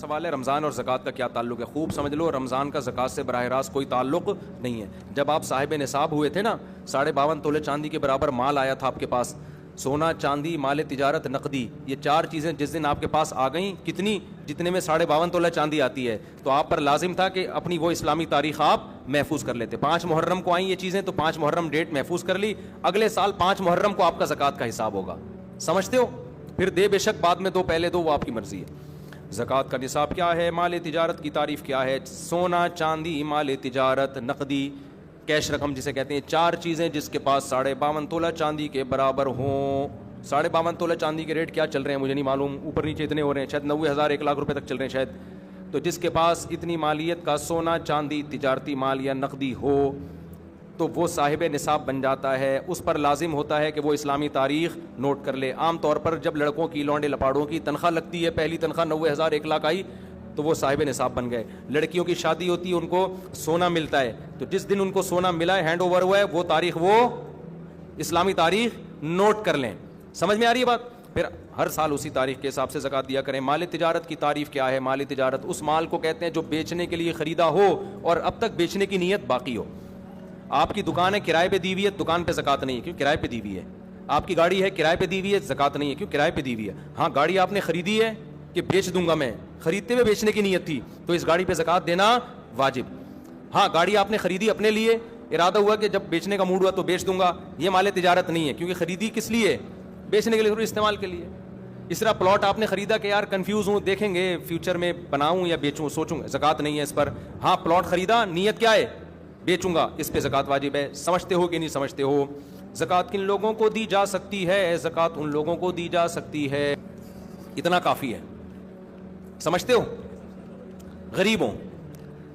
سوال ہے رمضان اور زکوٰۃ کا کیا تعلق ہے؟ خوب سمجھ لو، رمضان کا زکوٰۃ سے براہ راست کوئی تعلق نہیں ہے۔ جب آپ صاحب نصاب ہوئے تھے نا، 52.5 تولے چاندی کے برابر مال آیا تھا آپ کے پاس، سونا، چاندی، مال تجارت، نقدی، یہ 4 چیزیں جس دن آپ کے پاس آ گئیں، کتنی؟ جتنے میں 52.5 تولہ چاندی آتی ہے، تو آپ پر لازم تھا کہ اپنی وہ اسلامی تاریخ آپ محفوظ کر لیتے۔ 5 محرم کو آئیں یہ چیزیں، تو 5 محرم ڈیٹ محفوظ کر لی، اگلے سال 5 محرم کو آپ کا زکوٰۃ کا حساب ہوگا۔ سمجھتے ہو؟ پھر دے بے شک، بعد میں دو، پہلے دو، وہ آپ کی مرضی ہے۔ زکوٰۃ کا نصاب کیا ہے؟ مال تجارت کی تعریف کیا ہے؟ سونا، چاندی، مال تجارت، نقدی، کیش رقم جسے کہتے ہیں، 4 چیزیں جس کے پاس 52.5 تولہ چاندی کے برابر ہوں۔ 52.5 تولہ چاندی کے ریٹ کیا چل رہے ہیں مجھے نہیں معلوم، اوپر نیچے اتنے ہو رہے ہیں، شاید 90,000 1 لاکھ روپے تک چل رہے ہیں شاید۔ تو جس کے پاس اتنی مالیت کا سونا، چاندی، تجارتی مال یا نقدی ہو تو وہ صاحب نصاب بن جاتا ہے۔ اس پر لازم ہوتا ہے کہ وہ اسلامی تاریخ نوٹ کر لے۔ عام طور پر جب لڑکوں کی، لونڈے لپاڑوں کی تنخواہ لگتی ہے، پہلی تنخواہ 90,000 1 لاکھ آئی تو وہ صاحب نصاب بن گئے۔ لڑکیوں کی شادی ہوتی ہے، ان کو سونا ملتا ہے، تو جس دن ان کو سونا ملا ہے، ہینڈ اوور ہوا ہے، وہ تاریخ، وہ اسلامی تاریخ نوٹ کر لیں۔ سمجھ میں آ رہی ہے بات؟ پھر ہر سال اسی تاریخ کے حساب سے زکوٰۃ دیا کریں۔ مال تجارت کی تعریف کیا ہے؟ مال تجارت اس مال کو کہتے ہیں جو بیچنے کے لیے خریدا ہو اور اب تک بیچنے کی نیت باقی ہو۔ آپ کی دکان ہے، کرائے پہ دی ہوئی ہے، دکان پہ زکوٰۃ نہیں ہے کیوں؟ کرائے پہ دی ہوئی ہے۔ آپ کی گاڑی ہے، کرائے پہ دی ہوئی ہے، زکوٰۃ نہیں ہے کیوں؟ کرائے پہ دی ہوئی ہے۔ ہاں، گاڑی آپ نے خریدی ہے کہ بیچ دوں گا میں، خریدتے ہوئے بیچنے کی نیت تھی تو اس گاڑی پہ زکوٰۃ دینا واجب۔ ہاں، گاڑی آپ نے خریدی اپنے لیے، ارادہ ہوا کہ جب بیچنے کا موڈ ہوا تو بیچ دوں گا، یہ مال تجارت نہیں ہے کیونکہ خریدی کس لیے؟ بیچنے کے لیے، ضرور استعمال کے لیے۔ اس طرح پلاٹ آپ نے خریدا کہ یار کنفیوز ہوں، دیکھیں گے فیوچر میں بناؤں یا بیچوں، سوچوں گا، زکوٰۃ نہیں ہے اس پر۔ ہاں، پلاٹ خریدا، نیت کیا ہے؟ بیچوں گا، اس پہ زکوٰۃ واجب ہے۔ سمجھتے ہو کہ نہیں سمجھتے ہو؟ زکوٰۃ کن لوگوں کو دی جا سکتی ہے؟ زکوٰۃ ان لوگوں کو دی جا سکتی ہے، اتنا کافی ہے۔ سمجھتے ہو؟ غریبوں،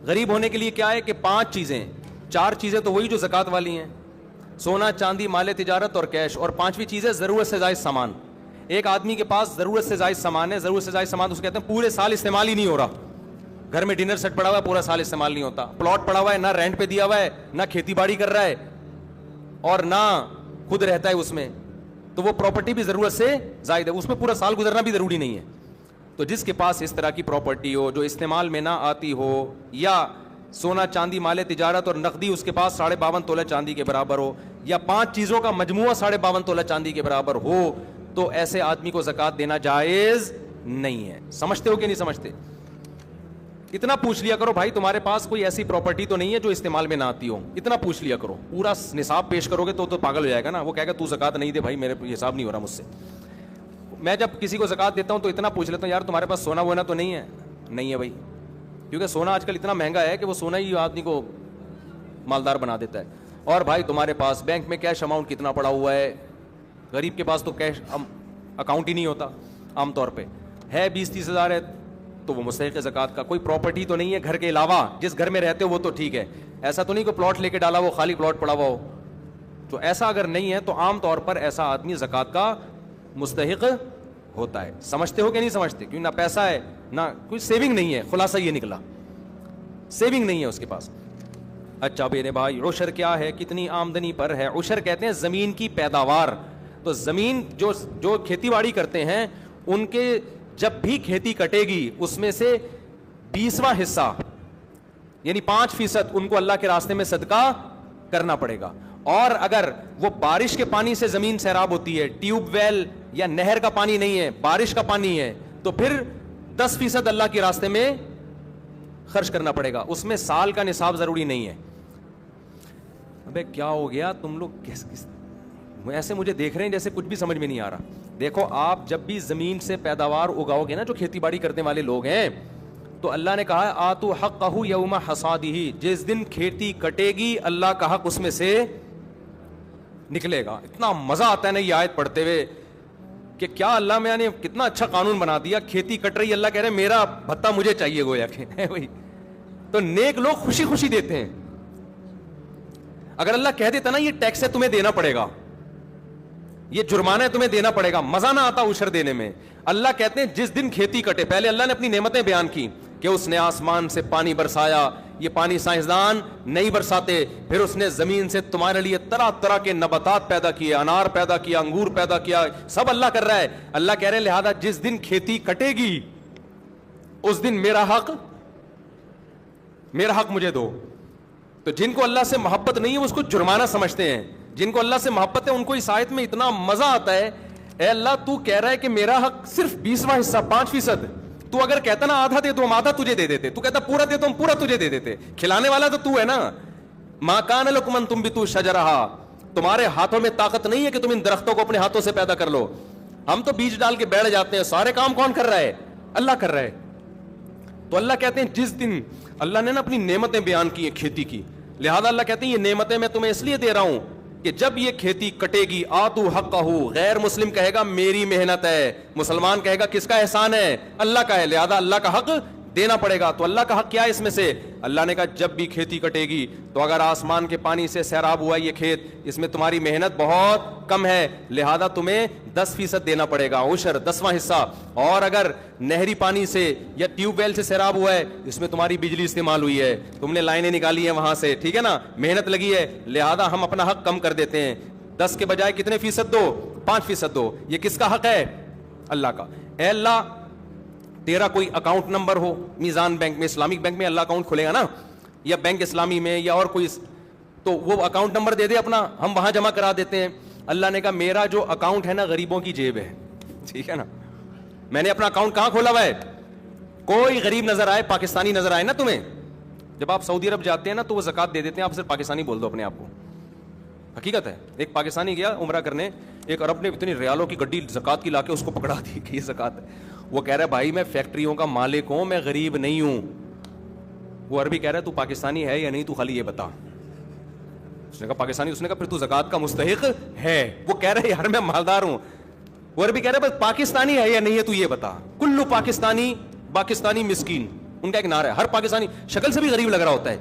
غریب ہونے کے لیے کیا ہے کہ 5 چیزیں، 4 چیزیں تو وہی جو زکوٰۃ والی ہیں، سونا، چاندی، مال تجارت اور کیش، اور 5ویں چیز ہے ضرورت سے زائد سامان۔ ایک آدمی کے پاس ضرورت سے زائد سامان ہے، ضرورت سے زائد سامان اسے کہتے ہیں پورے سال استعمال ہی نہیں ہو رہا۔ گھر میں ڈنر سیٹ پڑا ہوا ہے، پورا سال استعمال نہیں ہوتا۔ پلاٹ پڑا ہوا ہے، نہ رینٹ پہ دیا ہوا ہے، نہ کھیتی باڑی کر رہا ہے اور نہ خود رہتا ہے اس میں، تو وہ پراپرٹی بھی ضرورت سے زائد ہے، اس میں پورا سال گزرنا بھی ضروری نہیں ہے۔ تو جس کے پاس اس طرح کی پراپرٹی ہو جو استعمال میں نہ آتی ہو، یا سونا، چاندی، مال تجارت اور نقدی اس کے پاس 52.5 تولہ چاندی کے برابر ہو، یا 5 چیزوں کا مجموعہ 52.5 تولہ چاندی کے برابر ہو، تو ایسے آدمی کو زکوٰۃ دینا جائز نہیں ہے۔ سمجھتے ہو کہ نہیں سمجھتے؟ اتنا پوچھ لیا کرو بھائی، تمہارے پاس کوئی ایسی پراپرٹی تو نہیں ہے جو استعمال میں نہ آتی ہو، اتنا پوچھ لیا کرو۔ پورا نصاب پیش کرو گے تو پاگل ہو جائے گا نا، وہ کہے گا تو زکوٰۃ نہیں دے بھائی، میرے حساب نہیں ہو رہا مجھ سے۔ میں جب کسی کو زکوٰۃ دیتا ہوں تو اتنا پوچھ لیتا ہوں، یار تمہارے پاس سونا وونا تو نہیں ہے؟ نہیں ہے بھائی، کیونکہ سونا آج کل اتنا مہنگا ہے کہ وہ سونا ہی آدمی کو مالدار بنا دیتا ہے۔ اور بھائی تمہارے پاس بینک میں کیش اماؤنٹ کتنا پڑا ہوا ہے؟ غریب کے پاس تو کیش اکاؤنٹ ہی نہیں ہوتا عام طور پہ، ہے 20-30 ہزار ہے تو وہ مستحق ہے زکوٰۃ کا۔ کوئی پراپرٹی تو نہیں ہے گھر کے علاوہ، جس گھر میں رہتے ہو وہ تو ٹھیک ہے، ایسا تو نہیں کہ پلاٹ لے کے ڈالا وہ خالی پلاٹ پڑا ہوا ہو، تو ایسا اگر نہیں ہے تو عام طور پر ایسا آدمی زکوٰۃ کا مستحق ہوتا ہے۔ سمجھتے ہو کہ نہیں سمجھتے؟ کیوں؟ نہ پیسہ ہے، نہ کوئی سیونگ نہیں ہے، خلاصہ یہ نکلا سیونگ نہیں ہے اس کے پاس۔ اچھا میرے بھائی، عشر کیا ہے؟ کتنی آمدنی پر ہے؟ عشر کہتے ہیں زمین کی پیداوار، تو زمین جو کھیتی باڑی کرتے ہیں ان کے جب بھی کھیتی کٹے گی اس میں سے 20واں حصہ یعنی 5% ان کو اللہ کے راستے میں صدقہ کرنا پڑے گا۔ اور اگر وہ بارش کے پانی سے زمین سیراب ہوتی ہے، ٹیوب ویل یا نہر کا پانی نہیں ہے، بارش کا پانی ہے، تو پھر 10% اللہ کے راستے میں خرچ کرنا پڑے گا، اس میں سال کا نصاب ضروری نہیں ہے۔ ابے کیا ہو گیا تم لوگ کس ایسے مجھے دیکھ رہے ہیں جیسے کچھ بھی سمجھ میں نہیں آ رہا؟ دیکھو، آپ جب بھی زمین سے پیداوار اگاؤ گے نا، جو کھیتی باڑی کرنے والے لوگ ہیں، تو اللہ نے کہا ہے آتو حقہ یوم حصادہ، جس دن کھیتی کٹے گی اللہ کا حق اس میں سے نکلے گا۔ اتنا مزہ آتا ہے نا یہ آیت پڑھتے ہوئے کہ کیا اللہ میں نے کتنا اچھا قانون بنا دیا، کھیتی کٹ رہی، اللہ کہہ رہے میرا بھتہ مجھے چاہیے، گویا کہ بھائی، تو نیک لوگ خوشی خوشی دیتے ہیں۔ اگر اللہ کہہ دیتا نا یہ ٹیکس ہے تمہیں دینا پڑے گا، یہ جرمانہ ہے تمہیں دینا پڑے گا، مزہ نہ آتا عشر دینے میں۔ اللہ کہتے ہیں جس دن کھیتی کٹے، پہلے اللہ نے اپنی نعمتیں بیان کی کہ اس نے آسمان سے پانی برسایا، یہ پانی سائنسدان نہیں برساتے، پھر اس نے زمین سے تمہارے لیے طرح طرح کے نباتات پیدا کیے، انار پیدا کیا، انگور پیدا کیا، سب اللہ کر رہا ہے۔ اللہ کہہ رہے ہیں لہذا جس دن کھیتی کٹے گی اس دن میرا حق مجھے دو. تو جن کو اللہ سے محبت نہیں ہے اس کو جرمانہ سمجھتے ہیں, جن کو اللہ سے محبت ہے ان کو اس آیت میں اتنا مزہ آتا ہے. اے اللہ تو کہہ رہا ہے کہ میرا حق صرف 20واں حصہ 5%, تو اگر کہتا نا آدھا دے تو ہم آدھا تجھے دے دیتے, تو کہتا پورا دے تو ہم پورا تجھے دے دیتے. کھلانے والا تو ہے نا. ما کان لکم ان تنبتوا شجرہا, تمہارے ہاتھوں میں طاقت نہیں ہے کہ تم ان درختوں کو اپنے ہاتھوں سے پیدا کر لو. ہم تو بیج ڈال کے بیٹھ جاتے ہیں, سارے کام کون کر رہا ہے؟ اللہ کر رہا ہے. تو اللہ کہتے ہیں جس دن اللہ نے نا اپنی نعمتیں بیان کی ہیں کھیتی کی, لہذا اللہ کہتے ہیں یہ نعمتیں میں تمہیں اس لیے دے رہا ہوں کہ جب یہ کھیتی کٹے گی آتو حقہ, غیر مسلم کہے گا میری محنت ہے, مسلمان کہے گا کس کا احسان ہے؟ اللہ کا ہے, لہذا اللہ کا حق دینا پڑے گا. تو اللہ کا حق کیا ہے اس میں سے؟ اللہ نے کہا جب بھی کھیتی کٹے گی تو اگر آسمان کے پانی سے سیراب ہوا یہ کھیت, اس میں تمہاری محنت بہت کم ہے, لہذا تمہیں 10% دینا پڑے گا, عشر 10واں حصہ. اور اگر نہری پانی سے یا ٹیوب ویل سے سیراب ہوا ہے, اس میں تمہاری بجلی استعمال ہوئی ہے, تم نے لائنیں نکالی ہیں وہاں سے, ٹھیک ہے نا, محنت لگی ہے, لہذا ہم اپنا حق کم کر دیتے ہیں. 10 کے بجائے کتنے فیصد دو؟ 5% دو. یہ کس کا حق ہے؟ اللہ کا. اے اللہ تیرا کوئی اکاؤنٹ نمبر ہو میزان بینک میں, اسلامک بینک میں اللہ اکاؤنٹ کھلے گا نا, یا بینک اسلامی میں یا اور کوئی, تو وہ اکاؤنٹ نمبر دے دے اپنا, ہم وہاں جمع کرا دیتے ہیں. اللہ نے کہا میرا جو اکاؤنٹ ہے نا غریبوں کی جیب ہے, ٹھیک ہے نا, میں نے اپنا اکاؤنٹ کہاں کھولا ہوا ہے؟ کوئی غریب نظر آئے, پاکستانی نظر آئے نا تمہیں, جب آپ سعودی عرب جاتے ہیں نا تو وہ زکات دے دیتے ہیں, آپ صرف پاکستانی بول دو اپنے آپ کو, حقیقت ہے. ایک پاکستانی گیا عمرہ کرنے, ایک عرب نے اتنی ریالوں کی گڈی زکات کی لا کے اس کو پکڑا دی کہ یہ زکات ہے. وہ کہہ رہا ہے بھائی میں فیکٹریوں کا مالک ہوں, میں غریب نہیں ہوں. وہ عربی کہہ رہا ہے تو پاکستانی ہے یا نہیں, تو خالی یہ بتا. اس نے کہا پاکستانی. اس نے کہا پھر تو زکات کا مستحق ہے. وہ کہہ رہے یار میں مالدار ہوں. وہ عربی کہہ رہا ہے بس پاکستانی ہے یا نہیں ہے تو یہ بتا. کلو پاکستانی مسکین, ان کا ایک نعرہ ہے. ہر پاکستانی شکل سے بھی غریب لگ رہا ہوتا ہے.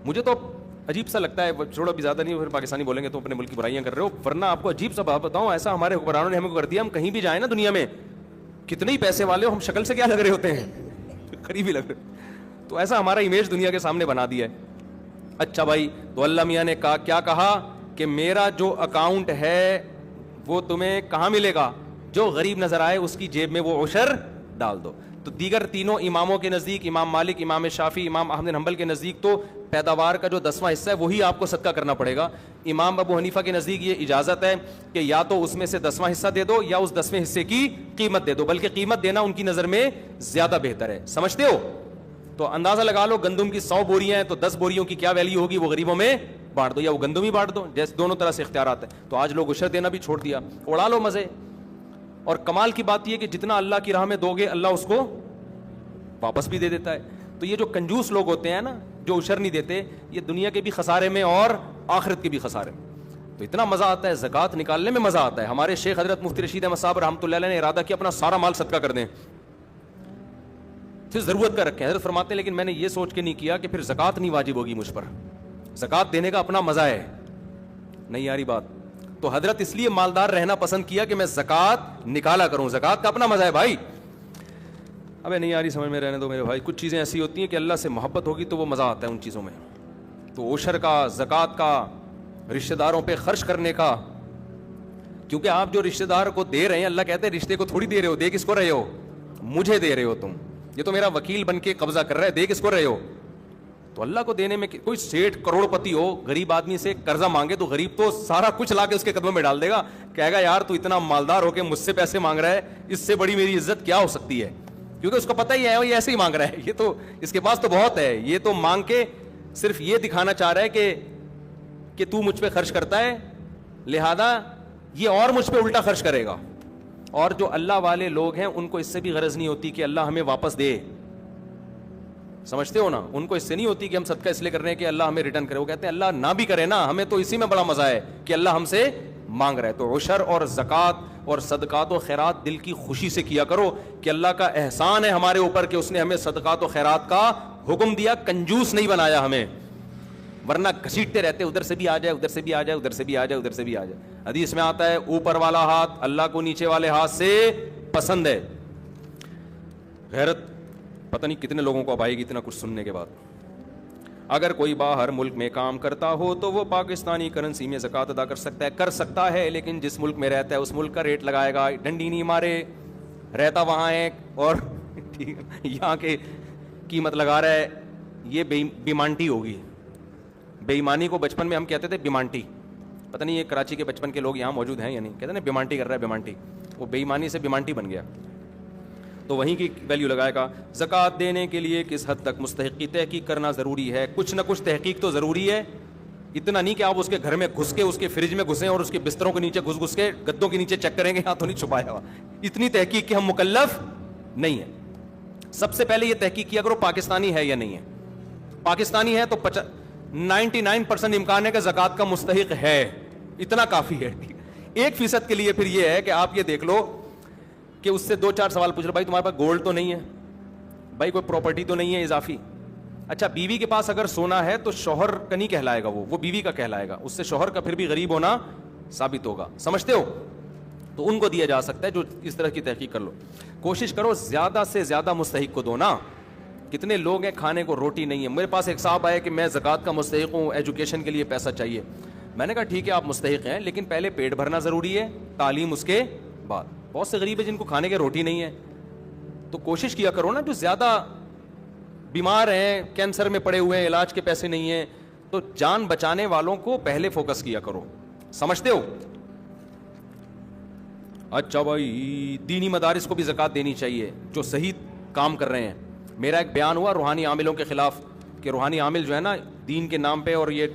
مجھے تو عجیب سا لگتا ہے, چھوڑو بھی زیادہ نہیں, پھر پاکستانی بولیں گے تو اپنے ملک کی برائیاں کر رہے ہو, ورنہ آپ کو عجیب سا بات بتاؤں, ایسا ہمارے حکمرانوں نے ہمیں کر دیا, ہم کہیں بھی جائیں نا دنیا میں, کتنے ہی پیسے والے ہو, ہم شکل سے کیا لگ رہے ہوتے ہیں؟ قریب ہی لگ رہے. تو ایسا ہمارا امیج دنیا کے سامنے بنا دیا ہے. اچھا بھائی, تو اللہ میاں نے کہا کیا کہا کہ میرا جو اکاؤنٹ ہے وہ تمہیں کہاں ملے گا؟ جو غریب نظر آئے اس کی جیب میں وہ عشر ڈال دو. تو دیگر تینوں اماموں کے نزدیک, امام مالک, امام شافعی, امام احمد بن حنبل کے نزدیک تو پیداوار کا جو 10واں حصہ ہے وہی آپ کو صدقہ کرنا پڑے گا. امام ابو حنیفہ کے نزدیک یہ اجازت ہے کہ یا تو اس میں سے 10واں حصہ دے دو یا اس 10ویں حصے کی قیمت دے دو, بلکہ قیمت دینا ان کی نظر میں زیادہ بہتر ہے. سمجھتے ہو؟ تو اندازہ لگا لو, گندم کی 100 بوریاں ہیں تو 10 بوریوں کی کیا ویلیو ہوگی؟ وہ غریبوں میں بانٹ دو یا وہ گندم ہی بانٹ دو, جیسے دونوں طرح سے اختیارات ہیں. تو آج لوگ عشر دینا بھی چھوڑ دیا, اڑا لو مزے. اور کمال کی بات یہ کہ جتنا اللہ کی راہ میں دو گے اللہ اس کو واپس بھی دے دیتا ہے. تو یہ جو کنجوس لوگ ہوتے ہیں نا, جو عشر نہیں دیتے, یہ دنیا کے بھی خسارے میں اور آخرت کے بھی خسارے میں. تو اتنا مزہ آتا ہے زکات نکالنے میں, مزہ آتا ہے. ہمارے شیخ حضرت مفتی رشید احمد صاحب رحمۃ اللہ علیہ نے ارادہ کیا اپنا سارا مال صدقہ کر دیں, پھر ضرورت کا رکھیں. حضرت فرماتے ہیں لیکن میں نے یہ سوچ کے نہیں کیا کہ پھر زکات نہیں واجب ہوگی مجھ پر, زکات دینے کا اپنا مزہ ہے. نہیں یاری بات. تو حضرت اس لیے مالدار رہنا پسند کیا کہ میں زکات نکالا کروں, زکات کا اپنا مزہ ہے بھائی. ابے نہیں یاری سمجھ میں رہنے دو میرے بھائی, کچھ چیزیں ایسی ہوتی ہیں کہ اللہ سے محبت ہوگی تو وہ مزہ آتا ہے ان چیزوں میں. تو عشر کا, زکات کا, رشتہ داروں پہ خرچ کرنے کا, کیونکہ آپ جو رشتہ دار کو دے رہے ہیں, اللہ کہتے ہیں رشتے کو تھوڑی دے رہے ہو, دے کس کو رہے ہو؟ مجھے دے رہے ہو تم. یہ تو میرا وکیل بن کے قبضہ کر رہا ہے, دے کس کو رہے ہو؟ تو اللہ کو دینے میں. کوئی سیٹھ کروڑ پتی ہو, غریب آدمی سے قرضہ مانگے تو غریب تو سارا کچھ لا کے اس کے قدموں میں ڈال دے گا, کہے گا یار تو اتنا مالدار ہو کے مجھ سے پیسے مانگ رہا ہے, اس سے بڑی میری عزت کیا ہو سکتی ہے؟ کیونکہ اس کو پتہ ہی ہے یہ ایسے ہی مانگ رہا ہے, یہ تو اس کے پاس تو بہت ہے, یہ تو مانگ کے صرف یہ دکھانا چاہ رہا ہے کہ تو مجھ پہ خرچ کرتا ہے, لہذا یہ اور مجھ پہ الٹا خرچ کرے گا. اور جو اللہ والے لوگ ہیں ان کو اس سے بھی غرض نہیں ہوتی کہ اللہ ہمیں واپس دے. سمجھتے ہو نا, ان کو اس سے نہیں ہوتی کہ ہم صدقہ اس لیے کر رہے ہیں کہ اللہ ہمیں ریٹرن کرے. وہ کہتے ہیں اللہ نہ بھی کرے نا, ہمیں تو اسی میں بڑا مزہ ہے کہ اللہ ہم سے مانگ رہا ہے. تو عشر اور زکات اور صدقات و خیرات دل کی خوشی سے کیا کرو کہ اللہ کا احسان ہے ہمارے اوپر کہ اس نے ہمیں صدقات و خیرات کا حکم دیا, کنجوس نہیں بنایا ہمیں, ورنہ گھسیٹتے رہتے, ادھر سے بھی آ جائے, ادھر سے بھی آ جائے, ادھر سے بھی آ جائے, ادھر سے بھی آ جائے. حدیث میں آتا ہے اوپر والا ہاتھ اللہ کو نیچے والے ہاتھ سے پسند ہے. غیرت پتہ نہیں کتنے لوگوں کو اب آئے گی اتنا کچھ سننے کے بعد. اگر کوئی باہر ملک میں کام کرتا ہو تو وہ پاکستانی کرنسی میں زکوٰۃ ادا کر سکتا ہے, لیکن جس ملک میں رہتا ہے اس ملک کا ریٹ لگائے گا, ڈنڈی نہیں مارے, رہتا وہاں ہے اور ٹھیک ہے, یہاں کے قیمت لگا رہا ہے, یہ بیمانٹی ہوگی. بے ایمانی کو بچپن میں ہم کہتے تھے بیمانٹی, پتہ نہیں یہ کراچی کے بچپن کے لوگ یہاں موجود ہیں یا نہیں, کہتے ہیں نا بیمانٹی کر رہا ہے بیمانٹی, وہ بے ایمانی سے بیمانٹی بن گیا, تو وہیں کی ویلیو لگائے گا. زکوٰۃ دینے کے لیے کس حد تک مستحق کی تحقیق کرنا ضروری ہے؟ کچھ نہ کچھ تحقیق تو ضروری ہے, اتنا نہیں کہ آپ اس کے گھر میں گھس کے اس کے فریج میں گھسیں اور اس کے بستروں کے نیچے گھس کے گدوں کے نیچے چیک کریں گے, ہاں تو نہیں چھپایا ہوا, اتنی تحقیق کے ہم مکلف نہیں ہیں. سب سے پہلے یہ تحقیق کیا کرو پاکستانی ہے یا نہیں ہے. پاکستانی ہے تو 99% امکان ہے کہ زکوٰۃ کا مستحق ہے, اتنا کافی ہے. 1% کے لیے پھر یہ ہے کہ آپ یہ دیکھ لو کہ اس سے 2-4 سوال پوچھ لو, بھائی تمہارے پاس گولڈ تو نہیں ہے, بھائی کوئی پراپرٹی تو نہیں ہے اضافی. اچھا بیوی کے پاس اگر سونا ہے تو شوہر کا نہیں کہلائے گا, وہ بیوی کا کہلائے گا, اس سے شوہر کا پھر بھی غریب ہونا ثابت ہوگا, سمجھتے ہو؟ تو ان کو دیا جا سکتا ہے جو اس طرح کی تحقیق کر لو. کوشش کرو زیادہ سے زیادہ مستحق کو دو نا. کتنے لوگ ہیں کھانے کو روٹی نہیں ہے. میرے پاس ایک صاحب آئے کہ میں زکوٰۃ کا مستحق ہوں, ایجوکیشن کے لیے پیسہ چاہیے. میں نے کہا ٹھیک ہے آپ مستحق ہیں, لیکن پہلے پیٹ بھرنا ضروری ہے, تعلیم اس کے بعد. بہت سے غریب ہیں جن کو کھانے کی روٹی نہیں ہے, تو کوشش کیا کرو نا, جو زیادہ بیمار ہیں, کینسر میں پڑے ہوئے ہیں, علاج کے پیسے نہیں ہیں, تو جان بچانے والوں کو پہلے فوکس کیا کرو, سمجھتے ہو؟ اچھا بھائی دینی مدارس کو بھی زکوٰۃ دینی چاہیے جو صحیح کام کر رہے ہیں. میرا ایک بیان ہوا روحانی عاملوں کے خلاف کہ روحانی عامل جو ہے نا دین کے نام پہ اور یہ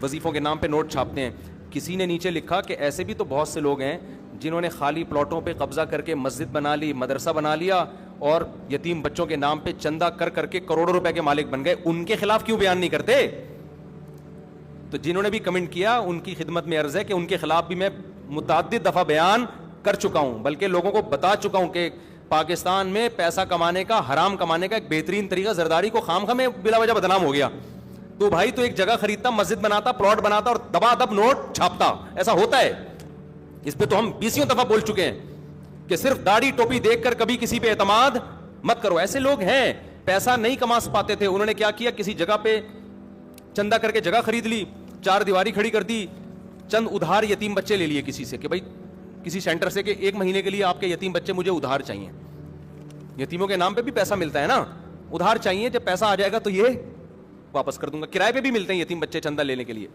وظیفوں کے نام پہ نوٹ چھاپتے ہیں. کسی نے نیچے لکھا کہ ایسے بھی تو بہت سے لوگ ہیں جنہوں نے خالی پلاٹوں پہ قبضہ کر کے مسجد بنا لی, مدرسہ بنا لیا, اور یتیم بچوں کے نام پہ چندہ کر کے کروڑوں روپے کے مالک بن گئے. ان کے خلاف کیوں بیان نہیں کرتے؟ تو جنہوں نے بھی کمنٹ کیا ان کی خدمت میں عرض ہے کہ ان کے خلاف بھی میں متعدد دفعہ بیان کر چکا ہوں, بلکہ لوگوں کو بتا چکا ہوں کہ پاکستان میں پیسہ کمانے کا, حرام کمانے کا ایک بہترین طریقہ زرداری کو خام میں بلا وجہ بدنام ہو گیا. تو بھائی تو ایک جگہ خریدتا, مسجد بناتا, پلاٹ بناتا اور دبا دب نوٹ چھاپتا, ایسا ہوتا ہے. اس پہ تو ہم 20 دفعہ بول چکے ہیں کہ صرف داڑھی ٹوپی دیکھ کر کبھی کسی پہ اعتماد مت کرو. ایسے لوگ ہیں پیسہ نہیں کما پاتے تھے, انہوں نے کیا کیا, کسی جگہ پہ چندہ کر کے جگہ خرید لی, 4 دیواری کھڑی کر دی, چند ادھار یتیم بچے لے لیے کسی سے کہ بھائی کسی سینٹر سے کہ 1 مہینے کے لیے آپ کے یتیم بچے مجھے ادھار چاہیے. یتیموں کے نام پہ بھی پیسہ ملتا ہے نا, ادھار چاہیے, جب پیسہ آ جائے گا تو یہ واپس کر دوں گا. کرائے پہ بھی ملتے ہیں یتیم بچے چندہ لینے کے لیے.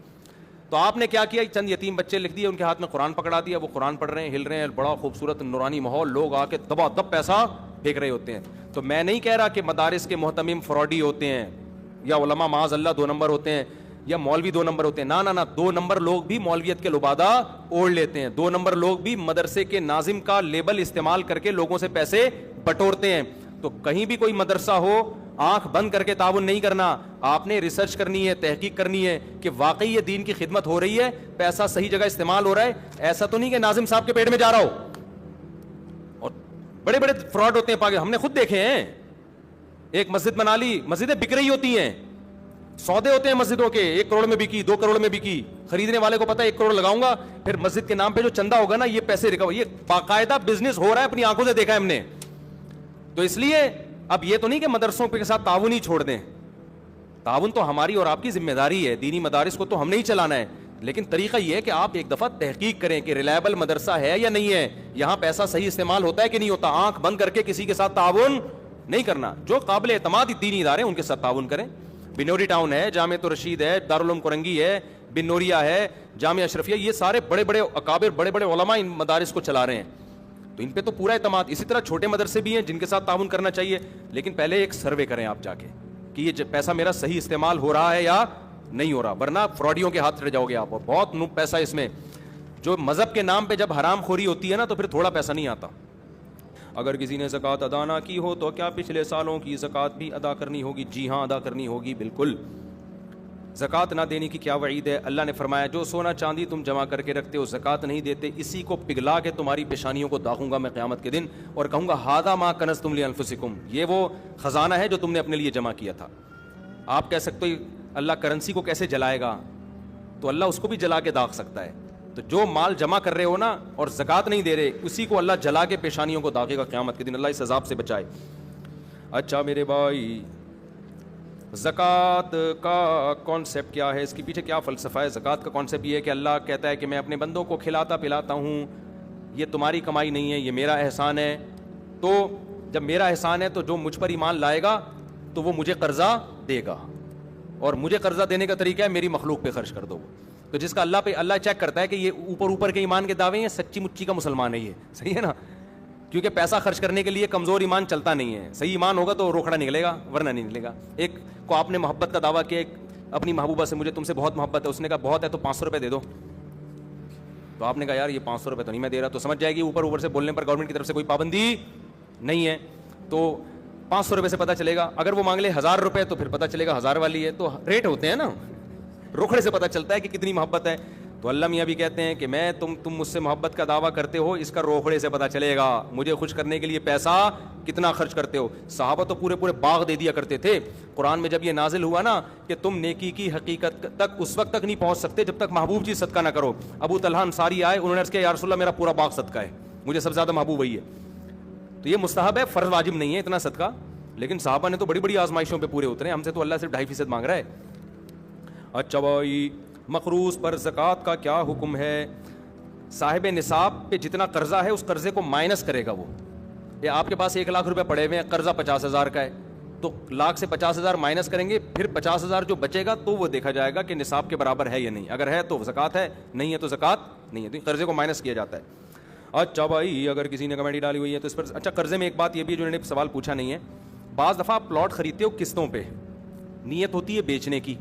تو آپ نے کیا کیا, چند یتیم بچے لکھ دیے, ان کے ہاتھ میں قرآن پکڑا دیا, وہ قرآن پڑھ رہے ہیں, ہل رہے ہیں, بڑا خوبصورت نورانی ماحول, لوگ آ کے دبا دب پیسہ پھینک رہے ہوتے ہیں. تو میں نہیں کہہ رہا کہ مدارس کے محتمم فراڈی ہوتے ہیں یا علماء معاذ اللہ 2 نمبر ہوتے ہیں یا مولوی 2 نمبر ہوتے ہیں, نہ 2 نمبر لوگ بھی مولویت کے لبادہ اوڑھ لیتے ہیں. 2 نمبر لوگ بھی مدرسے کے ناظم کا لیبل استعمال کر کے لوگوں سے پیسے بٹورتے ہیں. تو کہیں بھی کوئی مدرسہ ہو, آنکھ بند کر کے تعاون نہیں کرنا, آپ نے ریسرچ کرنی ہے, تحقیق کرنی ہے کہ واقعی یہ دین کی خدمت ہو رہی ہے, پیسہ صحیح جگہ استعمال ہو رہا ہے. ایسا تو نہیں کہ ناظم صاحب کے پیٹ میں جا رہا ہو. اور بڑے بڑے فراڈ ہوتے ہیں ہم نے خود دیکھے ہیں. ایک مسجد بنا لی, مسجدیں بک رہی ہوتی ہیں, سودے ہوتے ہیں مسجدوں کے, 1 کروڑ میں بکی, 2 کروڑ میں بکی, خریدنے والے کو پتا ہے 1 کروڑ لگاؤں گا, پھر مسجد کے نام پہ جو چندہ ہوگا نا یہ پیسے ریکور, یہ باقاعدہ بزنس ہو رہا ہے, اپنی آنکھوں سے دیکھا ہے ہم نے. تو اس لیے اب یہ تو نہیں کہ مدرسوں کے ساتھ تعاون ہی چھوڑ دیں, تعاون تو ہماری اور آپ کی ذمہ داری ہے, دینی مدارس کو تو ہم نے ہی چلانا ہے, لیکن طریقہ یہ ہے کہ آپ ایک دفعہ تحقیق کریں کہ ریلائبل مدرسہ ہے یا نہیں ہے, یہاں پیسہ صحیح استعمال ہوتا ہے کہ نہیں ہوتا. آنکھ بند کر کے کسی کے ساتھ تعاون نہیں کرنا. جو قابل اعتماد دینی ادارے ہیں ان کے ساتھ تعاون کریں. بنوری ٹاؤن ہے, جامعۃ الرشید ہے, دارالعلوم کرنگی ہے, بن نوریہ ہے, جامعہ اشرفیہ, یہ سارے بڑے بڑے اکابر, بڑے بڑے علماء ان مدارس کو چلا رہے ہیں, تو ان پہ تو پورا اعتماد. اسی طرح چھوٹے مدرسے بھی ہیں جن کے ساتھ تعاون کرنا چاہیے, لیکن پہلے ایک سروے کریں آپ جا کے کہ یہ پیسہ میرا صحیح استعمال ہو رہا ہے یا نہیں ہو رہا, ورنہ فراڈیوں کے ہاتھ چڑھ جاؤ گے آپ. اور بہت پیسہ اس میں, جو مذہب کے نام پہ جب حرام خوری ہوتی ہے نا تو پھر تھوڑا پیسہ نہیں آتا. اگر کسی نے زکوٰۃ ادا نہ کی ہو تو کیا پچھلے سالوں کی زکوٰۃ بھی ادا کرنی ہوگی؟ جی ہاں, ادا کرنی ہوگی, بالکل. زکوٰۃ نہ دینے کی کیا وعید ہے؟ اللہ نے فرمایا جو سونا چاندی تم جمع کر کے رکھتے ہو زکوٰۃ نہیں دیتے, اسی کو پگھلا کے تمہاری پیشانیوں کو داغوں گا میں قیامت کے دن, اور کہوں گا ھذا ما کنزتم لانفسکم, یہ وہ خزانہ ہے جو تم نے اپنے لیے جمع کیا تھا. آپ کہہ سکتے ہو اللہ کرنسی کو کیسے جلائے گا, تو اللہ اس کو بھی جلا کے داغ سکتا ہے. تو جو مال جمع کر رہے ہو نا اور زکوٰۃ نہیں دے رہے, اسی کو اللہ جلا کے پیشانیوں کو داغے گا قیامت کے دن. اللہ اس عذاب سے بچائے. اچھا میرے بھائی, زکوٰۃ کا کانسیپٹ کیا ہے, اس کے پیچھے کیا فلسفہ ہے؟ زکوٰۃ کا کانسیپٹ یہ ہے کہ اللہ کہتا ہے کہ میں اپنے بندوں کو کھلاتا پلاتا ہوں, یہ تمہاری کمائی نہیں ہے, یہ میرا احسان ہے. تو جب میرا احسان ہے تو جو مجھ پر ایمان لائے گا تو وہ مجھے قرضہ دے گا, اور مجھے قرضہ دینے کا طریقہ ہے میری مخلوق پہ خرچ کر دو. تو جس کا اللہ پہ, اللہ چیک کرتا ہے کہ یہ اوپر کے ایمان کے دعوے ہیں, سچی مچی کا مسلمان ہے یہ, صحیح ہے نا, کیونکہ پیسہ خرچ کرنے کے لیے کمزور ایمان چلتا نہیں ہے. صحیح ایمان ہوگا تو روکھڑا نکلے گا, ورنہ نہیں نکلے گا. ایک کو آپ نے محبت کا دعویٰ کیا اپنی محبوبہ سے, مجھے تم سے بہت محبت ہے, اس نے کہا بہت ہے تو 500 روپے دے دو. تو آپ نے کہا یار یہ 500 روپے تو نہیں میں دے رہا, تو سمجھ جائے گی اوپر سے بولنے پر گورنمنٹ کی طرف سے کوئی پابندی نہیں ہے, تو 500 روپے سے پتہ چلے گا. اگر وہ مانگ لے 1000 روپے تو پھر پتہ چلے گا 1000 والی ہے. تو ریٹ ہوتے ہیں نا, روکھڑے سے پتہ چلتا ہے کہ کتنی محبت ہے. تو اللہ میاں بھی کہتے ہیں کہ میں تم مجھ سے محبت کا دعویٰ کرتے ہو, اس کا روکھڑے سے پتہ چلے گا مجھے خوش کرنے کے لیے پیسہ کتنا خرچ کرتے ہو. صحابہ تو پورے باغ دے دیا کرتے تھے. قرآن میں جب یہ نازل ہوا نا کہ تم نیکی کی حقیقت تک اس وقت تک نہیں پہنچ سکتے جب تک محبوب چیز صدقہ نہ کرو. ابو طلحہ انصاری آئے, انہوں نے عرض کیا یا رسول اللہ میرا پورا باغ صدقہ ہے, مجھے سب سے زیادہ محبوب وہی ہے. تو یہ مستحب ہے, فرض واجب نہیں ہے اتنا صدقہ. لیکن صحابہ نے تو بڑی بڑی آزمائشوں پہ پورے اترے, ہم سے تو اللہ صرف 2.5% مانگ رہا ہے. اچھا بھائی, مقروض پر زکوٰۃ کا کیا حکم ہے؟ صاحب نصاب پہ جتنا قرضہ ہے اس قرضے کو مائنس کرے گا. وہ یہ آپ کے پاس 1 لاکھ روپے پڑے ہوئے ہیں, قرضہ 50,000 کا ہے, تو لاکھ سے 50,000 مائنس کریں گے, پھر 50,000 جو بچے گا تو وہ دیکھا جائے گا کہ نصاب کے برابر ہے یا نہیں. اگر ہے تو زکوٰۃ ہے, نہیں ہے تو زکوٰۃ نہیں ہے. تو قرضے کو مائنس کیا جاتا ہے. اچھا بھائی, اگر کسی نے کمیٹی ڈالی ہوئی ہے تو اس پر, اچھا قرضے میں ایک بات یہ بھی ہے جو انہوں نے سوال پوچھا نہیں ہے. بعض دفعہ آپ پلاٹ خریدتے ہو قسطوں پہ, نیت ہوتی ہے بیچنے کی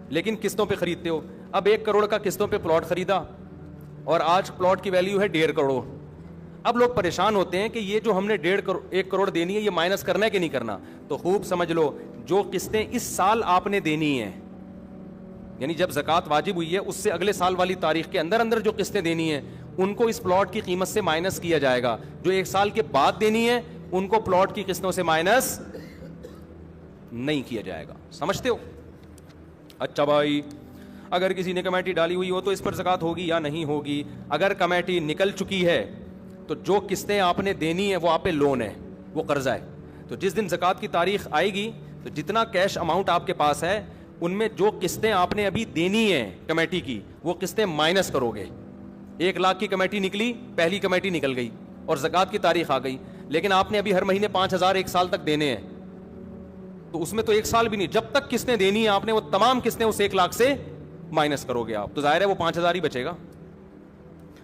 لیکن قسطوں پہ خریدتے ہو. اب 1 کروڑ کا قسطوں پہ پلاٹ خریدا اور آج پلاٹ کی ویلیو ہے 1.5 کروڑ. اب لوگ پریشان ہوتے ہیں کہ یہ جو ہم نے 1 کروڑ دینی ہے یہ مائنس کرنا ہے کہ نہیں کرنا. تو خوب سمجھ لو, جو قسطیں اس سال آپ نے دینی ہیں, یعنی جب زکوٰۃ واجب ہوئی ہے اس سے اگلے سال والی تاریخ کے اندر جو قسطیں دینی ہیں ان کو اس پلاٹ کی قیمت سے مائنس کیا جائے گا. جو 1 سال کے بعد دینی ہے ان کو پلاٹ کی قسطوں سے مائنس نہیں کیا جائے گا. سمجھتے ہو؟ اچھا بھائی, اگر کسی نے کمیٹی ڈالی ہوئی ہو تو اس پر زکوٰۃ ہوگی یا نہیں ہوگی؟ اگر کمیٹی نکل چکی ہے تو جو قسطیں آپ نے دینی ہے وہ آپ پہ لون ہے, وہ قرضہ ہے. تو جس دن زکوٰۃ کی تاریخ آئے گی تو جتنا کیش اماؤنٹ آپ کے پاس ہے ان میں جو قسطیں آپ نے ابھی دینی ہیں کمیٹی کی وہ قسطیں مائنس کرو گے. 1 لاکھ کی کمیٹی نکلی, پہلی کمیٹی نکل گئی اور زکوٰۃ کی تاریخ آ گئی, لیکن آپ نے ابھی ہر مہینے 5,000 1 سال تک دینے ہیں, تو اس میں تو 1 سال بھی نہیں, جب تک قسطیں دینی ہیں آپ نے وہ تمام قسطیں اس 1 لاکھ سے مائنس کرو گے آپ, تو ظاہر ہے وہ 5,000 ہی بچے گا.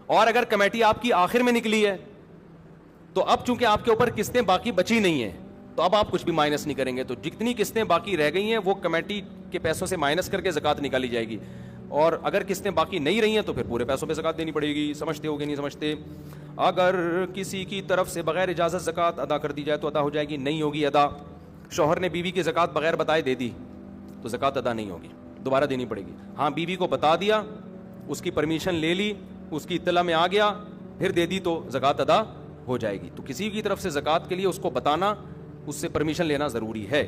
اور اگر کمیٹی آپ کی آخر میں نکلی ہے تو اب چونکہ آپ کے اوپر قسطیں باقی بچی نہیں ہیں تو اب آپ کچھ بھی مائنس نہیں کریں گے. تو جتنی قسطیں باقی رہ گئی ہیں وہ کمیٹی کے پیسوں سے مائنس کر کے زکوٰۃ نکالی جائے گی, اور اگر قسطیں باقی نہیں رہی ہیں تو پھر پورے پیسوں پہ زکوٰۃ دینی پڑے گی. سمجھتے ہو کہ نہیں سمجھتے؟ اگر کسی کی طرف سے بغیر اجازت زکوٰۃ ادا کر دی جائے تو ادا ہو جائے گی؟ نہیں ہوگی ادا. شوہر نے بیوی کی زکوٰۃ بغیر بتائے دے دی تو زکوٰۃ ادا نہیں ہوگی, دوبارہ دینی پڑے گی. ہاں بیوی کو بتا دیا, اس کی پرمیشن لے لی, اس کی اطلاع میں آ گیا, پھر دے دی تو زکوٰۃ ادا ہو جائے گی. تو کسی کی طرف سے زکوٰۃ کے لیے اس کو بتانا, اس سے پرمیشن لینا ضروری ہے.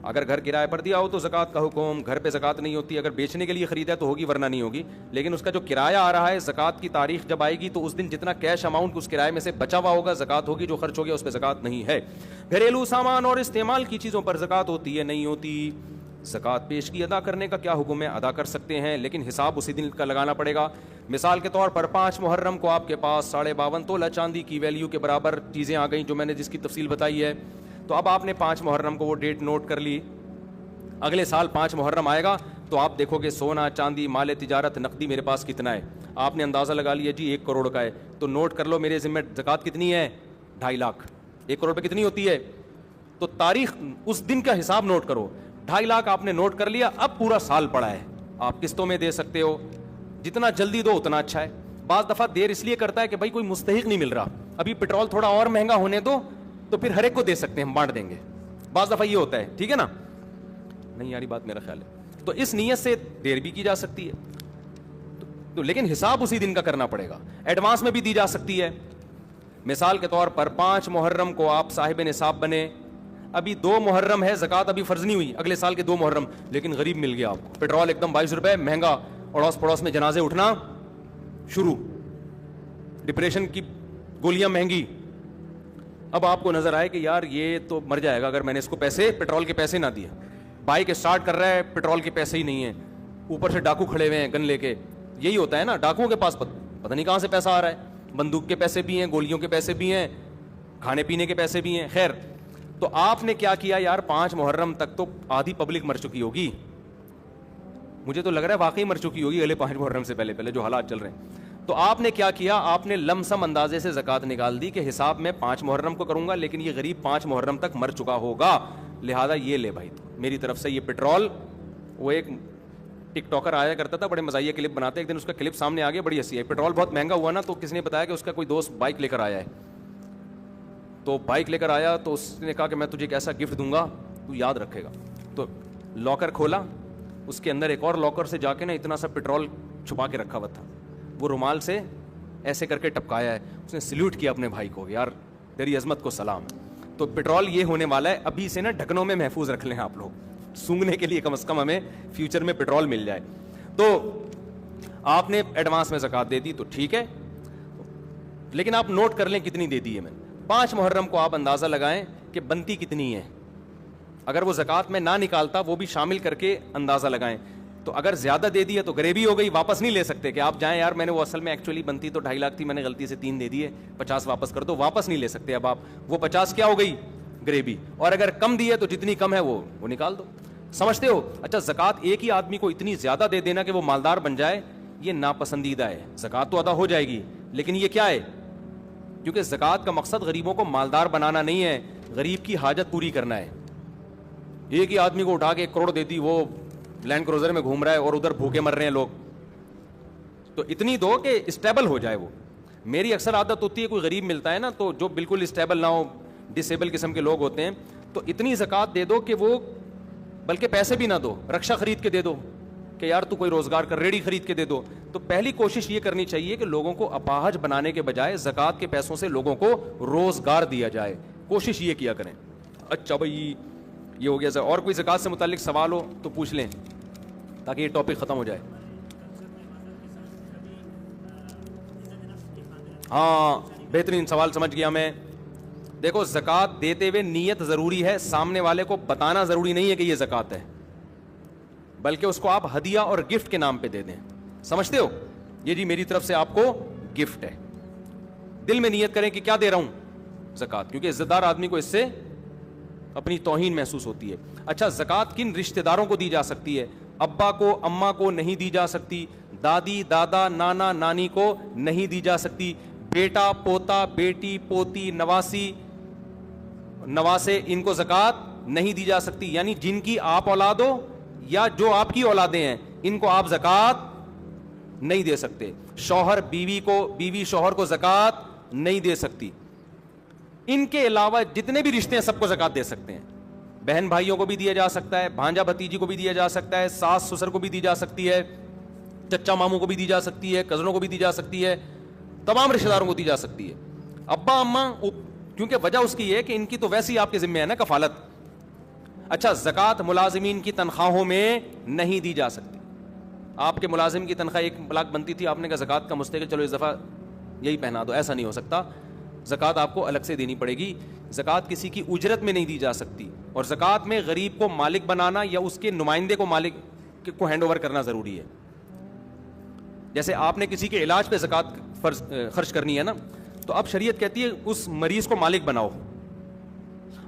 اگر گھر کرائے پر دیا ہو تو زکوٰۃ کا حکم, گھر پہ زکوٰۃ نہیں ہوتی. اگر بیچنے کے لیے خریدا ہے تو ہوگی ورنہ نہیں ہوگی. لیکن اس کا جو کرایہ آ رہا ہے زکوٰۃ کی تاریخ جب آئے گی تو اس دن جتنا کیش اماؤنٹ اس کرائے میں سے بچا ہوا ہوگا زکوٰۃ ہوگی, جو خرچ ہو گیا اس پہ زکوٰۃ نہیں ہے. گھریلو سامان اور استعمال کی چیزوں پر زکوٰۃ ہوتی ہے نہیں ہوتی؟ زکوٰۃ پیشگی ادا کرنے کا کیا حکم ہے؟ ادا کر سکتے ہیں لیکن حساب اسی دن کا لگانا پڑے گا. مثال کے طور پر 5 محرم کو آپ کے پاس 52.5 تولہ چاندی کی ویلیو کے برابر چیزیں آ گئیں جو میں نے جس کی تفصیل بتائی ہے. تو اب آپ نے 5 محرم کو وہ ڈیٹ نوٹ کر لی, اگلے سال 5 محرم آئے گا تو آپ دیکھو گے سونا چاندی مال تجارت نقدی میرے پاس کتنا ہے. آپ نے اندازہ لگا لیا جی 1 کروڑ کا ہے, تو نوٹ کر لو میرے ذمہ زکوٰۃ کتنی ہے؟ 2.5 لاکھ. 1 کروڑ پہ کتنی ہوتی ہے؟ تو تاریخ اس دن کا حساب نوٹ کرو. 2.5 لاکھ آپ نے نوٹ کر لیا, اب پورا سال پڑا ہے, آپ قسطوں میں دے سکتے ہو, جتنا جلدی دو اتنا اچھا ہے. بعض دفعہ دیر اس لیے کرتا ہے کہ بھائی کوئی مستحق نہیں مل رہا, ابھی پیٹرول تھوڑا اور مہنگا ہونے دو تو پھر ہر ایک کو دے سکتے ہیں, ہم بانٹ دیں گے. بعض دفعہ یہ ہوتا ہے, ٹھیک ہے نا, نہیں یاری بات میرا خیال ہے. تو اس نیت سے دیر بھی کی جا سکتی ہے, تو لیکن حساب اسی دن کا کرنا پڑے گا. ایڈوانس میں بھی دی جا سکتی ہے. مثال کے طور پر 5 محرم کو آپ صاحب نصاب بنے, ابھی 2 محرم ہے, زکوٰۃ ابھی فرض نہیں ہوئی, اگلے سال کے 2 محرم, لیکن غریب مل گیا آپ کو, پیٹرول ایک دم 22 روپے مہنگا, اڑوس پڑوس میں جنازے اٹھنا شروع, ڈپریشن کی گولیاں مہنگی. اب آپ کو نظر آئے کہ یار یہ تو مر جائے گا اگر میں نے اس کو پیسے پیٹرول کے پیسے نہ دیے. بائک اسٹارٹ کر رہا ہے, پیٹرول کے پیسے ہی نہیں ہیں, اوپر سے ڈاکو کھڑے ہوئے ہیں گن لے کے. یہی ہوتا ہے نا, ڈاکوؤں کے پاس پتہ نہیں کہاں سے پیسہ آ رہا ہے, بندوق کے پیسے بھی ہیں, گولیوں کے پیسے بھی ہیں, کھانے پینے کے پیسے بھی ہیں. خیر, تو آپ نے کیا کیا یار, 5 محرم تک تو آدھی پبلک مر چکی ہوگی, مجھے تو لگ رہا ہے واقعی مر چکی ہوگی اگلے 5 محرم سے پہلے جو حالات چل رہے ہیں. تو آپ نے کیا کیا, آپ نے لم سم اندازے سے زکوٰۃ نکال دی کہ حساب میں 5 محرم کو کروں گا, لیکن یہ غریب 5 محرم تک مر چکا ہوگا, لہذا یہ لے بھائی میری طرف سے یہ پیٹرول. وہ ایک ٹک ٹاکر آیا کرتا تھا, بڑے مزاحیہ کلپ بناتے, ایک دن اس کا کلپ سامنے آ گیا, بڑی ہنسی ہے. پیٹرول بہت مہنگا ہوا نا, تو کسی نے بتایا کہ اس کا کوئی دوست بائک لے کر آیا ہے, تو بائک لے کر آیا تو اس نے کہا کہ میں تجھے ایک ایسا گفٹ دوں گا تو یاد رکھے گا. تو لاکر کھولا, اس کے اندر ایک اور لاکر سے جا کے نا اتنا سا پیٹرول چھپا کے رکھا ہوا تھا, وہ رومال سے ایسے کر کے ٹپکایا ہے. اس نے سلیوٹ کیا اپنے بھائی کو, یار تیری عظمت کو سلام. تو پیٹرول یہ ہونے والا ہے, ابھی سے نا ڈھکنوں میں محفوظ رکھ لیں آپ لوگ, سونگھنے کے لیے کم از کم ہمیں فیوچر میں پیٹرول مل جائے. تو آپ نے ایڈوانس میں زکوٰۃ دے دی تو ٹھیک ہے, لیکن آپ نوٹ کر لیں کتنی دے دی ہے میں نے. 5 محرم کو آپ اندازہ لگائیں کہ بنتی کتنی ہے, اگر وہ زکوٰۃ میں نہ نکالتا وہ بھی شامل کر کے اندازہ لگائیں. تو اگر زیادہ دے دی ہے تو غریبی ہو گئی, واپس نہیں لے سکتے کہ آپ جائیں یار میں نے وہ اصل میں ایکچولی بنتی تو 2.5 لاکھ تھی, میں نے غلطی سے 3 دے دی ہے, 50 واپس کر دو, واپس نہیں لے سکتے. اب آپ وہ 50 کیا ہو گئی, غریبی. اور اگر کم دی ہے تو جتنی کم ہے وہ نکال دو. سمجھتے ہو؟ اچھا, زکوٰۃ ایک ہی آدمی کو اتنی زیادہ دے دینا کہ وہ مالدار بن جائے, یہ ناپسندیدہ ہے. زکوٰۃ تو ادا ہو جائے گی, لیکن یہ کیا ہے, کیونکہ زکوٰۃ کا مقصد غریبوں کو مالدار بنانا نہیں ہے, غریب کی حاجت پوری کرنا ہے. ایک ہی آدمی کو اٹھا کے 1 کروڑ دے دی, وہ لینڈ کروزر میں گھوم رہا ہے اور ادھر بھوکے مر رہے ہیں لوگ, تو اتنی دو کہ اسٹیبل ہو جائے وہ. میری اکثر عادت ہوتی ہے, کوئی غریب ملتا ہے نا تو جو بالکل اسٹیبل نہ ہو, ڈسیبل قسم کے لوگ ہوتے ہیں, تو اتنی زکوٰۃ دے دو کہ وہ, بلکہ پیسے بھی نہ دو, رکشا خرید کے دے دو کہ یار تو کوئی روزگار کر, ریڑھی خرید کے دے دو. تو پہلی کوشش یہ کرنی چاہیے کہ لوگوں کو اپاہج بنانے کے بجائے زکوٰۃ کے پیسوں سے لوگوں کو روزگار دیا جائے, کوشش یہ کیا کریں. اچھا بھائی یہ ہو گیا سر, اور کوئی زکوٰۃ سے متعلق سوال ہو تو پوچھ لیں تاکہ یہ ٹاپک ختم ہو جائے. ہاں بہترین سوال, سمجھ گیا میں. دیکھو زکوٰۃ دیتے ہوئے نیت ضروری ہے, سامنے والے کو بتانا ضروری نہیں ہے کہ یہ زکوٰۃ ہے, بلکہ اس کو آپ ہدیہ اور گفٹ کے نام پہ دے دیں. سمجھتے ہو؟ یہ جی میری طرف سے آپ کو گفٹ ہے, دل میں نیت کریں کہ کیا دے رہا ہوں, زکوٰۃ, کیونکہ عزت دار آدمی کو اس سے اپنی توہین محسوس ہوتی ہے. اچھا, زکوٰۃ کن رشتہ داروں کو دی جا سکتی ہے؟ ابا کو, اماں کو نہیں دی جا سکتی, دادی, دادا, نانا, نانی کو نہیں دی جا سکتی, بیٹا, پوتا, بیٹی, پوتی, نواسی, نواسے, ان کو زکوٰۃ نہیں دی جا سکتی. یعنی جن کی آپ اولاد ہو یا جو آپ کی اولادیں ہیں, ان کو آپ زکوٰۃ نہیں دے سکتے. شوہر بیوی کو, بیوی شوہر کو زکوٰۃ نہیں دے سکتی. ان کے علاوہ جتنے بھی رشتے ہیں سب کو زکوٰۃ دے سکتے ہیں. بہن بھائیوں کو بھی دیا جا سکتا ہے, بھانجا بھتیجی کو بھی دیا جا سکتا ہے, ساس سسر کو بھی دی جا سکتی ہے, چچا ماموں کو بھی دی جا سکتی ہے, کزنوں کو بھی دی جا سکتی ہے, تمام رشتہ داروں کو دی جا سکتی ہے. ابا اماں, کیونکہ وجہ اس کی یہ ہے کہ ان کی تو ویسے ہی آپ کے ذمہ ہے نا کفالت. اچھا, زکوٰۃ ملازمین کی تنخواہوں میں نہیں دی جا سکتی. آپ کے ملازم کی تنخواہ 1 لاکھ بنتی تھی, آپ نے کہا زکوٰۃ کا مستحق چلو اس دفعہ یہی پہنا دو, ایسا نہیں ہو سکتا. زکوٰۃ آپ کو الگ سے دینی پڑے گی. زکوٰۃ کسی کی اجرت میں نہیں دی جا سکتی, اور زکوٰۃ میں غریب کو مالک بنانا یا اس کے نمائندے کو مالک کو ہینڈ اوور کرنا ضروری ہے. جیسے آپ نے کسی کے علاج پہ زکوٰۃ خرچ کرنی ہے نا, تو اب شریعت کہتی ہے اس مریض کو مالک بناؤ.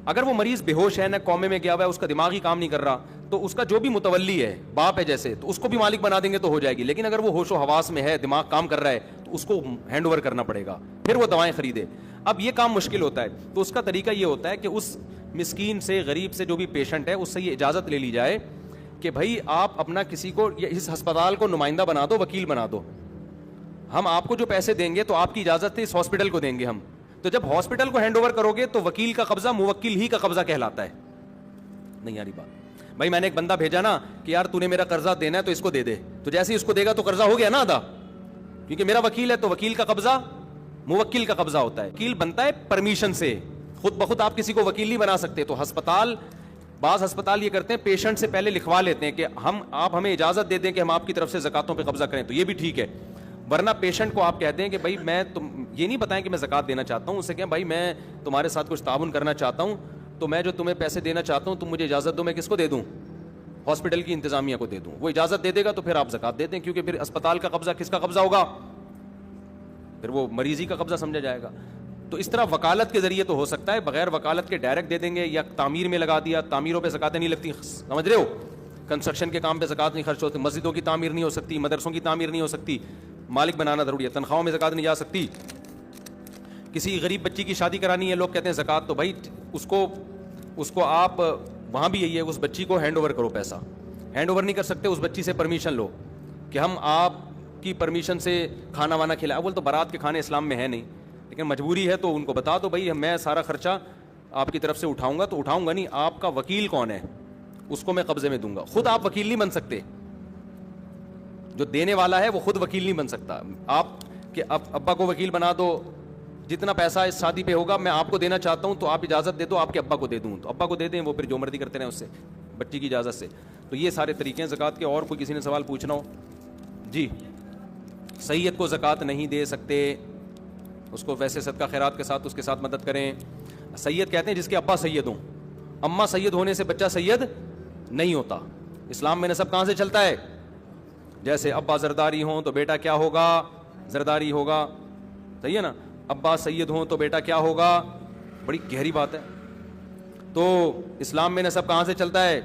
اگر وہ مریض بے ہوش ہے, نہ کومے میں گیا ہوا ہے, اس کا دماغ ہی کام نہیں کر رہا, تو اس کا جو بھی متولی ہے, باپ ہے جیسے, تو اس کو بھی مالک بنا دیں گے تو ہو جائے گی. لیکن اگر وہ ہوش و حواس میں ہے, دماغ کام کر رہا ہے, تو اس کو ہینڈ اوور کرنا پڑے گا, پھر وہ دوائیں خریدے. اب یہ کام مشکل ہوتا ہے, تو اس کا طریقہ یہ ہوتا ہے کہ اس مسکین سے, غریب سے, جو بھی پیشنٹ ہے, اس سے یہ اجازت لے لی جائے کہ بھائی آپ اپنا کسی کو یا اس ہسپتال کو نمائندہ بنا دو, وکیل بنا دو, ہم آپ کو جو پیسے دیں گے تو آپ کی اجازت ہے اس ہاسپٹل کو دیں گے ہم. تو جب ہاسپٹل کو ہینڈ اوور کرو گے تو وکیل کا قبضہ موکل ہی کا قبضہ کہلاتا ہے. نہیں آ رہی بات؟ بھائی میں نے ایک بندہ بھیجا نا کہ یار تو نے میرا قرضہ دینا ہے تو اس کو دے دے, تو جیسے ہی اس کو دے گا تو قرضہ ہو گیا نا ادا, کیونکہ میرا وکیل ہے, تو وکیل کا قبضہ موکل کا قبضہ ہوتا ہے. وکیل بنتا ہے پرمیشن سے, خود بخود آپ کسی کو وکیل نہیں بنا سکتے. تو ہسپتال, بعض ہسپتال یہ کرتے ہیں, پیشنٹ سے پہلے لکھوا لیتے ہیں کہ آپ ہمیں اجازت دے دیں کہ ہم آپ کی طرف سے زکاتوں پہ قبضہ کریں, تو یہ بھی ٹھیک ہے. ورنہ پیشنٹ کو آپ کہتے ہیں کہ بھائی میں یہ نہیں بتائیں کہ میں زکات دینا چاہتا ہوں, اسے کہیں بھائی میں تمہارے ساتھ کچھ تعاون کرنا چاہتا ہوں, تو میں جو تمہیں پیسے دینا چاہتا ہوں تم مجھے اجازت دو, میں کس کو دے دوں؟ ہاسپٹل کی انتظامیہ کو دے دوں. وہ اجازت دے دے گا تو پھر آپ زکات دے دیں, کیونکہ پھر اسپتال کا قبضہ کس کا قبضہ ہوگا؟ پھر وہ مریضی کا قبضہ سمجھا جائے گا. تو اس طرح وکالت کے ذریعے تو ہو سکتا ہے, بغیر وکالت کے ڈائریکٹ دے دیں گے, یا تعمیر میں لگا دیا, تعمیروں پہ زکاتیں نہیں لگتی, سمجھ رہے ہو, کنسٹرکشن کے کام پہ زکات نہیں خرچ ہوتی, مسجدوں کی تعمیر نہیں ہو سکتی, مدرسوں کی تعمیر نہیں ہو سکتی, مالک بنانا ضروری ہے, تنخواہوں میں زکات نہیں جا سکتی. کسی غریب بچی کی شادی کرانی ہے, لوگ کہتے ہیں زکات, تو بھائی اس کو آپ وہاں بھی یہی ہے, اس بچی کو ہینڈ اوور کرو, پیسہ ہینڈ اوور نہیں کر سکتے, اس بچی سے پرمیشن لو کہ ہم آپ کی پرمیشن سے کھانا وانا کھلائیں. اول تو بارات کے کھانے اسلام میں ہے نہیں, لیکن مجبوری ہے تو ان کو بتا دو بھائی میں سارا خرچہ آپ کی طرف سے اٹھاؤں گا, تو اٹھاؤں گا نہیں, آپ کا وکیل کون ہے اس کو میں قبضے میں دوں گا. خود آپ وکیل نہیں بن سکتے, جو دینے والا ہے وہ خود وکیل نہیں بن سکتا. آپ کہ ابا کو وکیل بنا دو, جتنا پیسہ اس شادی پہ ہوگا میں آپ کو دینا چاہتا ہوں تو آپ اجازت دے دو آپ کے ابا کو دے دوں, تو ابا کو دے دیں, وہ پھر جو مرضی کرتے رہیں اس سے بچی کی اجازت سے. تو یہ سارے طریقے ہیں زکوٰۃ کے. اور کوئی کسی نے سوال پوچھنا ہو؟ جی. سید کو زکوٰۃ نہیں دے سکتے, اس کو ویسے صدقہ خیرات کے ساتھ اس کے ساتھ مدد کریں. سید کہتے ہیں جس کے ابا سید ہوں, اماں سید ہونے سے بچہ سید نہیں ہوتا. اسلام میں نسب کہاں سے چلتا ہے؟ جیسے ابا زرداری ہوں تو بیٹا کیا ہوگا؟ زرداری ہوگا, صحیح ہے نا. ابا سید ہوں تو بیٹا کیا ہوگا؟ بڑی گہری بات ہے. تو اسلام میں نسب کہاں سے چلتا ہے؟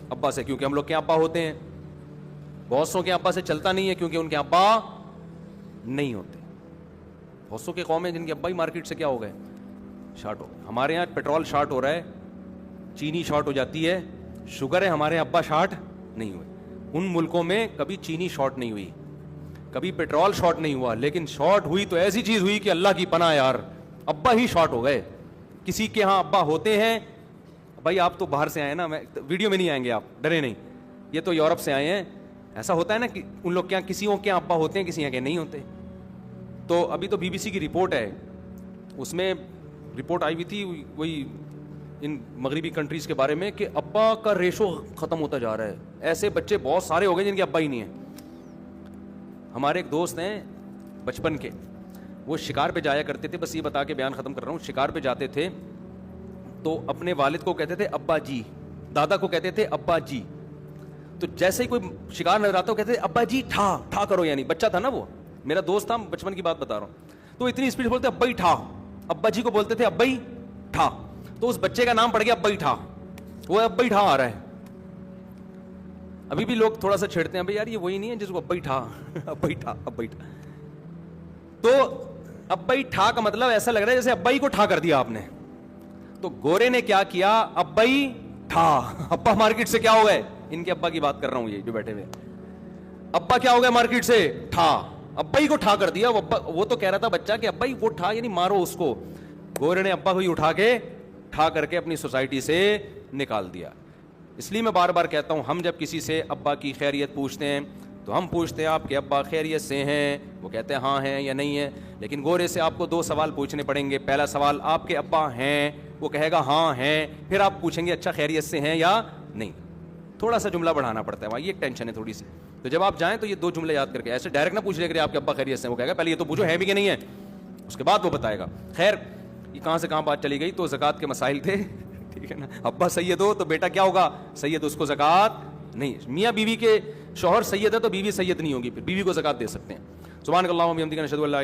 ابا سے, کیونکہ ہم لوگ کے ابا ہوتے ہیں. بہت سو کے ابا سے چلتا نہیں ہے کیونکہ ان کے ابا نہیں ہوتے. بہت سو کے قوم ہیں جن کے ابا ہی مارکیٹ سے کیا ہو گئے, شارٹ ہو. ہمارے یہاں پیٹرول شارٹ ہو رہا ہے, چینی شارٹ ہو جاتی ہے, شوگر ہے, ہمارے ابا شارٹ نہیں ہوئے. ان ملکوں میں کبھی چینی شارٹ نہیں ہوئی, کبھی پیٹرول شارٹ نہیں ہوا, لیکن شارٹ ہوئی تو ایسی چیز ہوئی کہ اللہ کی پناہ یار, ابا ہی شارٹ ہو گئے. کسی کے ہاں ابا ہوتے ہیں, بھائی آپ تو باہر سے آئے نا, میں ویڈیو میں نہیں آئیں گے, آپ ڈرے نہیں, یہ تو یورپ سے آئے ہیں. ایسا ہوتا ہے نا کہ ان لوگ کے یہاں کسی کے ابا ہوتے ہیں, کسی کے نہیں ہوتے. تو ابھی تو BBC کی رپورٹ ہے, اس میں رپورٹ آئی ہوئی تھی وہی ان مغربی کنٹریز کے بارے میں کہ ابا کا ریشو ختم ہوتا جا رہا ہے. ایسے بچے بہت سارے ہو گئے جن کے ابا ہی نہیں ہیں. ہمارے ایک دوست ہیں بچپن کے, وہ شکار پہ جایا کرتے تھے, بس یہ بتا کے بیان ختم کر رہا ہوں. شکار پہ جاتے تھے تو اپنے والد کو کہتے تھے ابا جی, دادا کو کہتے تھے ابا جی. تو جیسے ہی کوئی شکار نظر آتا ہو کہتے تھے ابا جی ٹھا ٹھا کرو, یعنی بچہ تھا نا وہ, میرا دوست تھا, بچپن کی بات بتا رہا ہوں. تو اتنی اسپیڈ بولتے ابا ہی ٹھا, ابا جی کو بولتے تھے ابا ہی ٹھا. تو اس بچے کا نام پڑ گیا ابا ہی ٹھا, وہ ابا ہی ٹھا آ رہا ہے. ابھی بھی لوگ تھوڑا سا چھیڑتے ہیں, بھائی یار یہ وہی نہیں ہے جس کو ابا ہی ٹھا, ابا ہی ٹھا, ابا ہی ٹھا. تو ابا ہی ٹھا کا مطلب ایسا لگ رہا ہے جیسے ابا ہی کو ٹھا کر دیا آپ نے. تو گورے نے کیا کیا, ابا ہی ٹھا. ابا مارکیٹ سے کیا ہو گئے, ان کے ابا کی بات کر رہا ہوں, یہ جو بیٹھے ہوئے, ابا کیا ہو گیا مارکیٹ سے ٹھا, ابا ہی کو ٹھا کر دیا. وہ تو کہہ رہا تھا بچہ کہ ابا ہی وہ ٹھا, یعنی مارو اس کو. گورے نے ابا کو ہی اٹھا کے ٹھا کر کے اپنی سوسائٹی سے نکال دیا. اس لیے میں بار بار کہتا ہوں, ہم جب کسی سے ابا کی خیریت پوچھتے ہیں تو ہم پوچھتے ہیں آپ کے ابا خیریت سے ہیں, وہ کہتے ہیں ہاں ہیں یا نہیں ہیں. لیکن گورے سے آپ کو 2 سوال پوچھنے پڑیں گے. پہلا سوال, آپ کے ابا ہیں؟ وہ کہے گا ہاں ہیں. پھر آپ پوچھیں گے اچھا خیریت سے ہیں یا نہیں. تھوڑا سا جملہ بڑھانا پڑتا ہے وہاں, یہ ایک ٹینشن ہے تھوڑی سی. تو جب آپ جائیں تو یہ 2 جملے یاد کر کے, ایسے ڈائریکٹ نہ پوچھ لے کرے آپ کے ابا خیریت سے, وہ کہے گا پہلے یہ تو پوچھو ہے بھی کہ نہیں ہے, اس کے بعد وہ بتائے گا. خیر یہ کہاں سے کہاں بات چلی گئی. تو زکوٰۃ کے مسائل تھے, ٹھیک ہے نا. ابا سید ہو تو بیٹا کیا ہوگا, سید, اس کو زکوٰۃ نہیں. میاں بیوی کے شوہر سید ہے تو بیوی سید نہیں ہوگی, پھر بیوی کو زکوٰۃ دے سکتے ہیں. سبحانک اللہم و بحمدک نشہد ان لا